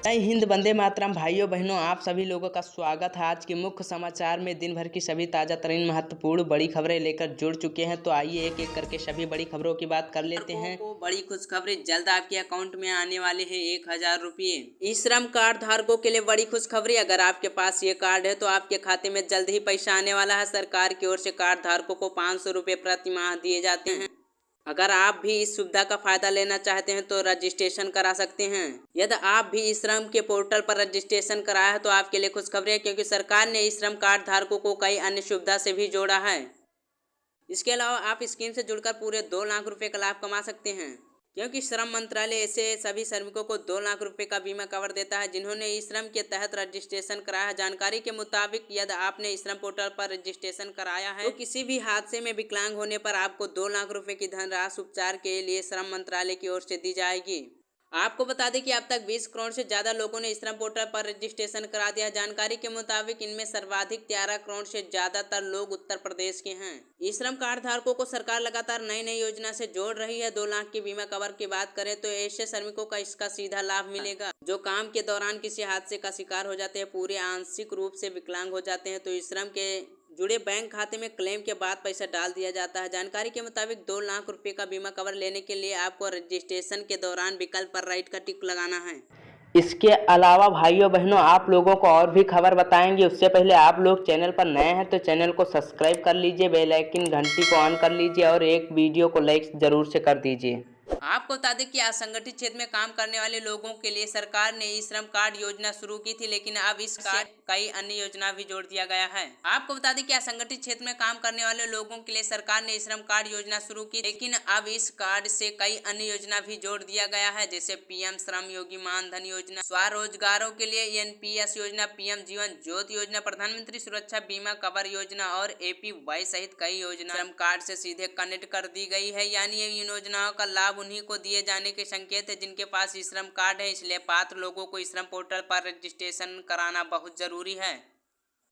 जय हिंद, वंदे मातरम। भाइयों बहनों, आप सभी लोगों का स्वागत है। आज के मुख्य समाचार में दिन भर की सभी ताज़ा तरीन महत्वपूर्ण बड़ी खबरें लेकर जुड़ चुके हैं। तो आइए एक एक करके सभी बड़ी खबरों की बात कर लेते हैं। बड़ी खुशखबरी, जल्द आपके अकाउंट में आने वाले हैं 1000 रुपये। ई श्रम कार्ड धारकों के लिए बड़ी खुशखबरी। अगर आपके पास ये कार्ड है तो आपके खाते में जल्द ही पैसा आने वाला है। सरकार की ओर से कार्ड धारकों को 500 रुपये प्रति माह दिए जाते हैं। अगर आप भी इस सुविधा का फायदा लेना चाहते हैं तो रजिस्ट्रेशन करा सकते हैं। यदि आप भी ई श्रम के पोर्टल पर रजिस्ट्रेशन कराया है तो आपके लिए खुशखबरी है, क्योंकि सरकार ने ई श्रम कार्ड धारकों को कई अन्य सुविधा से भी जोड़ा है। इसके अलावा आप स्कीम से जुड़कर पूरे 2 लाख रुपए का लाभ कमा सकते हैं, क्योंकि श्रम मंत्रालय ऐसे सभी श्रमिकों को 2 लाख रुपए का बीमा कवर देता है जिन्होंने ई श्रम के तहत रजिस्ट्रेशन कराया है। जानकारी के मुताबिक यदि आपने ई श्रम पोर्टल पर रजिस्ट्रेशन कराया है तो किसी भी हादसे में विकलांग होने पर आपको 2 लाख रुपए की धनराशि उपचार के लिए श्रम मंत्रालय की ओर से दी जाएगी। आपको बता दें कि अब तक 20 करोड़ से ज्यादा लोगों ने ई श्रम पोर्टल पर रजिस्ट्रेशन करा दिया। जानकारी के मुताबिक इनमें सर्वाधिक 13 करोड़ से ज्यादातर लोग उत्तर प्रदेश के हैं। ई श्रम कार्ड धारकों को सरकार लगातार नई नई योजना से जोड़ रही है। 2 लाख की बीमा कवर की बात करें तो ऐसे श्रमिकों का इसका सीधा लाभ मिलेगा जो काम के दौरान किसी हादसे का शिकार हो जाते हैं, पूरे आंशिक रूप से विकलांग हो जाते हैं, तो ई श्रम के जुड़े बैंक खाते में क्लेम के बाद पैसा डाल दिया जाता है। जानकारी के मुताबिक 2 लाख रुपए का बीमा कवर लेने के लिए आपको रजिस्ट्रेशन के दौरान विकल्प पर राइट का टिक लगाना है। इसके अलावा भाइयों बहनों, आप लोगों को और भी खबर बताएंगे। उससे पहले आप लोग चैनल पर नए हैं तो चैनल को सब्सक्राइब कर लीजिए, बेल आइकन घंटी को ऑन कर लीजिए और एक वीडियो को लाइक जरूर से कर दीजिए। आपको बता दें कि असंगठित क्षेत्र में काम करने वाले लोगों के लिए सरकार ने ई श्रम कार्ड योजना शुरू की थी, लेकिन अब इस कार्ड कई अन्य योजना भी जोड़ दिया गया है। आपको बता दें कि असंगठित क्षेत्र में काम करने वाले लोगों के लिए सरकार ने ई श्रम कार्ड योजना शुरू की, लेकिन अब इस कार्ड से कई अन्य योजना भी जोड़ दिया गया है, जैसे पीएम श्रम योगी मानधन योजना, स्वरोजगारों के लिए एनपीएस योजना, पीएम जीवन ज्योति योजना, प्रधानमंत्री सुरक्षा बीमा कवर योजना और एपीवाई सहित कई योजना श्रम कार्ड से सीधे कनेक्ट कर दी गई है। यानी इन योजनाओं का लाभ उन्हीं को दिए जाने के संकेत है जिनके पास ई श्रम कार्ड है। इसलिए पात्र लोगों को ई श्रम पोर्टल पर रजिस्ट्रेशन कराना बहुत जरूरी है।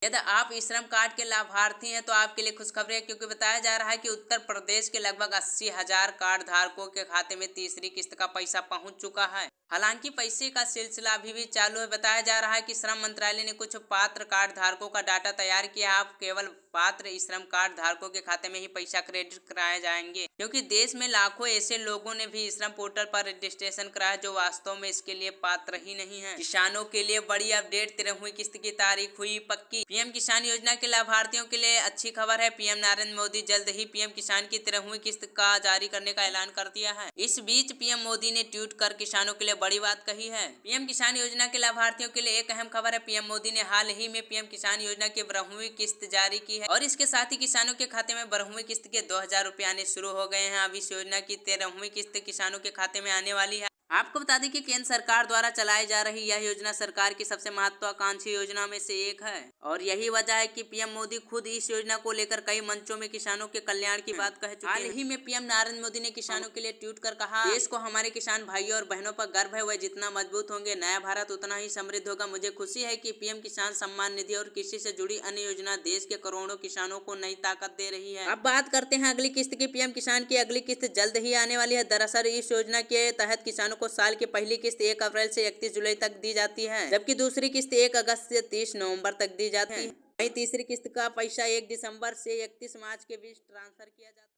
यदि आप ई श्रम कार्ड के लाभार्थी हैं तो आपके लिए खुशखबरी है, क्योंकि बताया जा रहा है कि उत्तर प्रदेश के लगभग 80,000 कार्ड धारकों के खाते में तीसरी किस्त का पैसा पहुंच चुका है। हालांकि पैसे का सिलसिला अभी भी चालू है। बताया जा रहा है कि श्रम मंत्रालय ने कुछ पात्र कार्ड धारकों का डाटा तैयार किया। आप केवल पात्र ई श्रम कार्ड धारकों के खाते में ही पैसा क्रेडिट कराए जाएंगे, क्योंकि देश में लाखों ऐसे लोगों ने भी ई श्रम पोर्टल पर रजिस्ट्रेशन कराया जो वास्तव में इसके लिए पात्र ही नहीं है। किसानों के लिए बड़ी अपडेट, 13वीं किस्त की तारीख हुई पक्की। पीएम किसान योजना के लाभार्थियों के लिए अच्छी खबर है। पीएम नरेंद्र मोदी जल्द ही पीएम किसान की 13वीं किस्त का जारी करने का ऐलान कर दिया है। इस बीच पीएम मोदी ने ट्वीट कर किसानों के लिए बड़ी बात कही है। पीएम किसान योजना के लाभार्थियों के लिए एक अहम खबर है। पीएम मोदी ने हाल ही में पीएम किसान योजना की 12वीं किस्त जारी की है और इसके साथ ही किसानों के खाते में 12वीं किस्त के 2000 रुपए आने शुरू हो गए हैं। अब इस योजना की 13वीं किस्त किसानों के खाते में आने वाली है। आपको बता दें कि केंद्र सरकार द्वारा चलाई जा रही यह योजना सरकार की सबसे महत्वाकांक्षी योजना में से एक है और यही वजह है कि पीएम मोदी खुद इस योजना को लेकर कई मंचों में किसानों के कल्याण की बात कह चुके हैं। हाल ही में पीएम नरेंद्र मोदी ने किसानों के लिए ट्वीट कर कहा, देश को हमारे किसान भाइयों और बहनों पर गर्व है। वह जितना मजबूत होंगे, नया भारत उतना ही समृद्ध होगा। मुझे खुशी है कि पीएम किसान सम्मान निधि और कृषि से जुड़ी अन्य योजना देश के करोड़ों किसानों को नई ताकत दे रही है। अब बात करते हैं अगली किस्त की। पीएम किसान की अगली किस्त जल्द ही आने वाली है। दरअसल इस योजना के तहत किसानों को साल की पहली किस्त 1 अप्रैल से 31 जुलाई तक दी जाती है, जबकि दूसरी किस्त 1 अगस्त से 30 नवंबर तक दी जाती है। वहीं तीसरी किस्त का पैसा 1 दिसंबर से 31 मार्च के बीच ट्रांसफर किया जाता है।